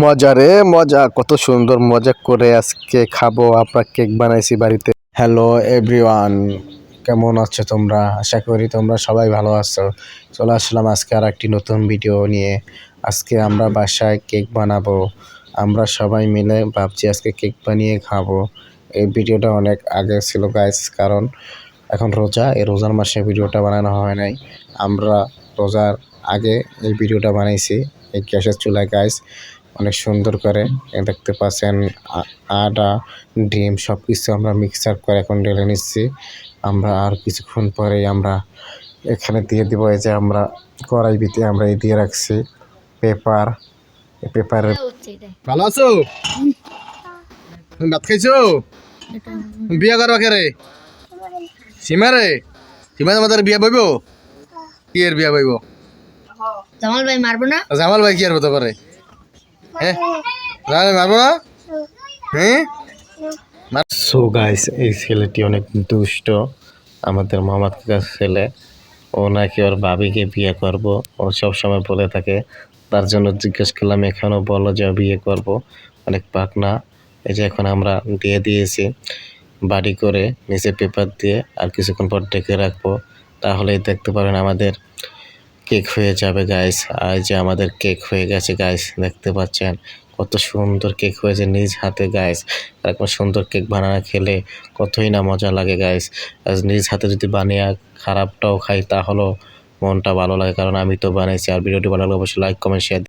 মজা রে মজা, কত সুন্দর মজা করে আজকে খাবো। আমরা কেক বানাইছি বাড়িতে। হ্যালো এভরিওয়ান, কেমন আছো তোমরা? আশা করি তোমরা সবাই ভালো আছো। চলে আসলাম আজকে আর একটি নতুন ভিডিও নিয়ে। আজকে আমরা বাসায় কেক বানাবো। আমরা সবাই মিলে ভাবছি আজকে কেক বানিয়ে খাবো। এই ভিডিওটা অনেক আগে ছিল গাইস, কারণ এখন রোজা, এই রোজার মাসে ভিডিওটা বানানো হয় নাই। আমরা রোজার আগে এই ভিডিওটা বানাইছি এই গ্যাসের চুলায় গাইস। অনেক সুন্দর করে দেখতে পাচ্ছেন, আটা ডিম সব কিছু আমরা মিক্সার করে এখন ঢেলে নিচ্ছি। আমরা আর কিছুক্ষণ পরেই আমরা এখানে দিয়ে দিব। এই যে আমরা কড়াই ভিতরে আমরা এই দিয়ে রাখছি পেপার। পেপারের ভালো আছো? তুমি ভাত খাইছো? বিয়া করবা কে রে? সীমা রে? সীমা তোমাদের বিয়া বইব? কি এর বিয়া বইব? জামাল ভাই মারবো না? জামাল ভাই কি আর হতে পারে? হ্যাঁ জামাল ভাই মারবো না? হ্যাঁ। সো গাইস, এই ছেলেটি অনেক দুষ্ট, আমাদের মামার কাকার ছেলে। ও নাকি ওর ভাবিকে বিয়ে করব, ও সবসময় বলে থাকে। তার জন্য জিজ্ঞেস করলাম, এখনও বলো যে বিয়ে করব। অনেক পাকনা। এই যে এখন আমরা দিয়ে দিয়েছি বাড়ি করে নিচে পেপার দিয়ে, আর কিছুক্ষণ পর ঢেকে রাখবো। তাহলেই দেখতে পারেন আমাদের কেক হয়ে যাবে গাইস। আর যে আমাদের কেক হয়ে গেছে গাইস, দেখতে পাচ্ছেন কত সুন্দর কেক হয়েছে নিজ হাতে গাইস। এরকম সুন্দর কেক বানানো খেলে কতই না মজা লাগে গাইস। আর নিজ হাতে যদি বানিয়ে খারাপটাও খাই তাহলেও মনটা ভালো লাগে, কারণ আমি তো বানাইছি। আর ভিডিওটি ভালো লাগলে অবশ্যই লাইক কমেন্ট শেয়ার